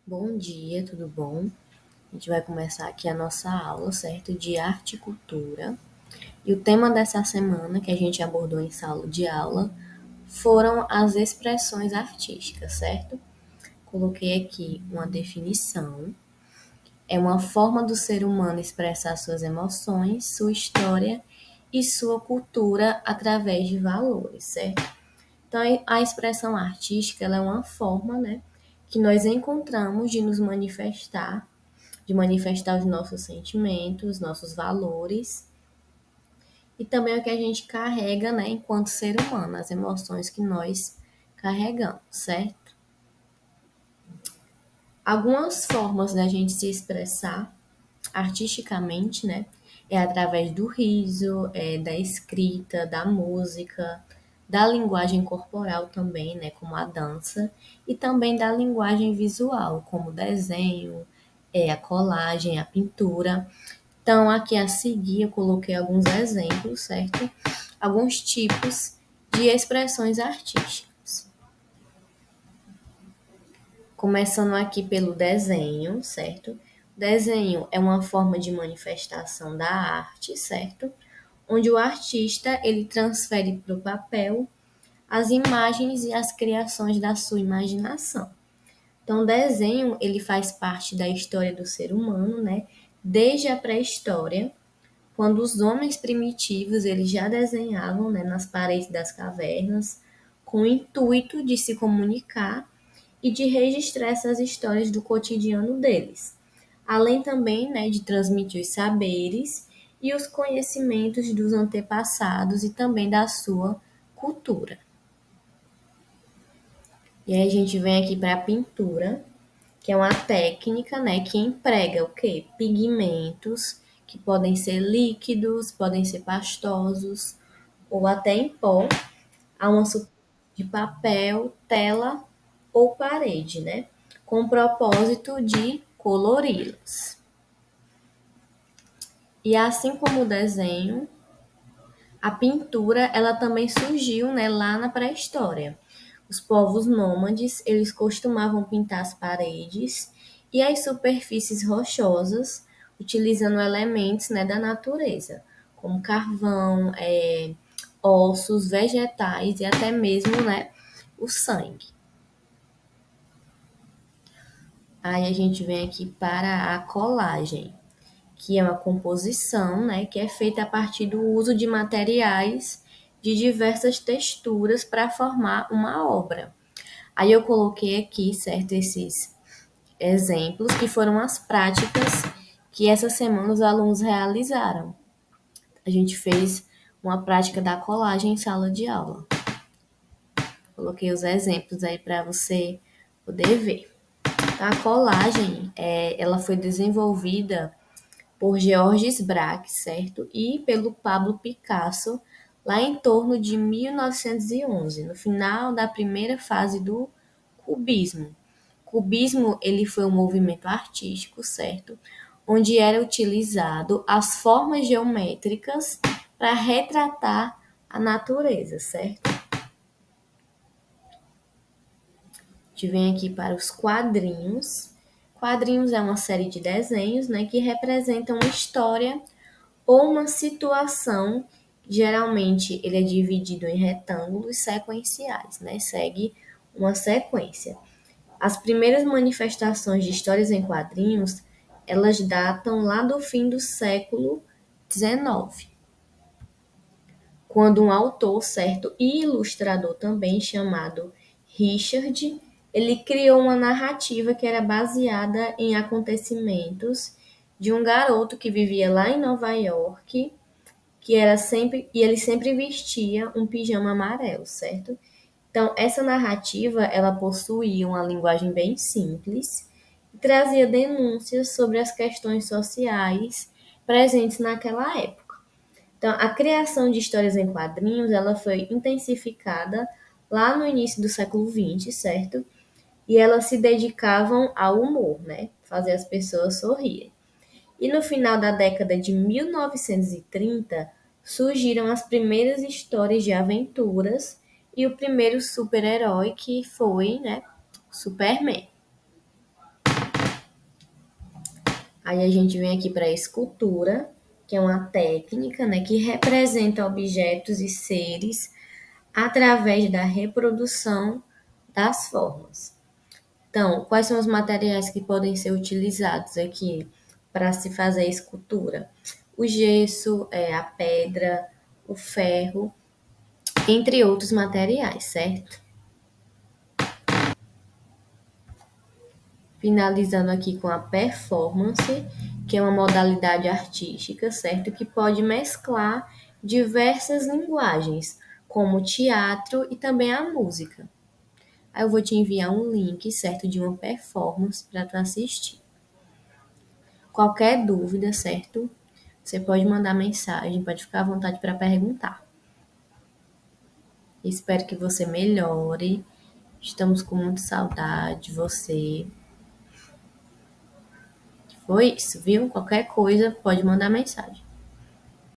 Bom dia, tudo bom? A gente vai começar aqui a nossa aula, certo? De arte e cultura. E o tema dessa semana que a gente abordou em sala de aula foram as expressões artísticas, certo? Coloquei aqui uma definição. É uma forma do ser humano expressar suas emoções, sua história e sua cultura através de valores, certo? Então, a expressão artística ela é uma forma, né, que nós encontramos de manifestar os nossos sentimentos, nossos valores e também o que a gente carrega, né, enquanto ser humano, as emoções que nós carregamos, certo? Algumas formas da gente se expressar artisticamente, né, é através do riso, da escrita, da música, da linguagem corporal também, né, como a dança, e também da linguagem visual, como o desenho, a colagem, a pintura. Então, aqui a seguir eu coloquei alguns exemplos, certo? Alguns tipos de expressões artísticas. Começando aqui pelo desenho, certo? O desenho é uma forma de manifestação da arte, certo? Onde o artista ele transfere para o papel as imagens e as criações da sua imaginação. Então, o desenho ele faz parte da história do ser humano, né? Desde a pré-história, quando os homens primitivos eles já desenhavam, né, nas paredes das cavernas, com o intuito de se comunicar e de registrar essas histórias do cotidiano deles, além também, né, de transmitir os saberes e os conhecimentos dos antepassados e também da sua cultura. E aí a gente vem aqui para a pintura, que é uma técnica, né, que emprega o quê? Pigmentos que podem ser líquidos, podem ser pastosos ou até em pó, a uma superfície de papel, tela ou parede, né? Com o propósito de colori-los. E assim como o desenho, a pintura ela também surgiu, né, lá na pré-história. Os povos nômades, eles costumavam pintar as paredes e as superfícies rochosas utilizando elementos, né, da natureza, como carvão, ossos, vegetais e até mesmo, né, o sangue. Aí a gente vem aqui para a colagem, que é uma composição, né, que é feita a partir do uso de materiais de diversas texturas para formar uma obra. Aí eu coloquei aqui, certo, esses exemplos que foram as práticas que essa semana os alunos realizaram. A gente fez uma prática da colagem em sala de aula. Coloquei os exemplos aí para você poder ver. A colagem, ela foi desenvolvida por Georges Braque, certo? E pelo Pablo Picasso, lá em torno de 1911, no final da primeira fase do cubismo. Cubismo, ele foi um movimento artístico, certo? Onde era utilizado as formas geométricas para retratar a natureza, certo? A gente vem aqui para os quadrinhos. Quadrinhos é uma série de desenhos, né, que representam uma história ou uma situação. Geralmente ele é dividido em retângulos sequenciais, né? Segue uma sequência. As primeiras manifestações de histórias em quadrinhos, elas datam lá do fim do século XIX, quando um autor, certo, e ilustrador também chamado Richard, ele criou uma narrativa que era baseada em acontecimentos de um garoto que vivia lá em Nova York, que era sempre e ele sempre vestia um pijama amarelo, certo? Então, essa narrativa, ela possuía uma linguagem bem simples e trazia denúncias sobre as questões sociais presentes naquela época. Então, a criação de histórias em quadrinhos, ela foi intensificada lá no início do século XX, certo? E elas se dedicavam ao humor, né? Fazer as pessoas sorrirem. E no final da década de 1930, surgiram as primeiras histórias de aventuras e o primeiro super-herói que foi, né, Superman. Aí a gente vem aqui para a escultura, que é uma técnica, né, que representa objetos e seres através da reprodução das formas. Então, quais são os materiais que podem ser utilizados aqui para se fazer a escultura? O gesso, a pedra, o ferro, entre outros materiais, certo? Finalizando aqui com a performance, que é uma modalidade artística, certo? Que pode mesclar diversas linguagens, como o teatro e também a música. Aí eu vou te enviar um link, certo, de uma performance para tu assistir. Qualquer dúvida, certo? Você pode mandar mensagem, pode ficar à vontade para perguntar. Espero que você melhore. Estamos com muita saudade de você. Foi isso, viu? Qualquer coisa, pode mandar mensagem.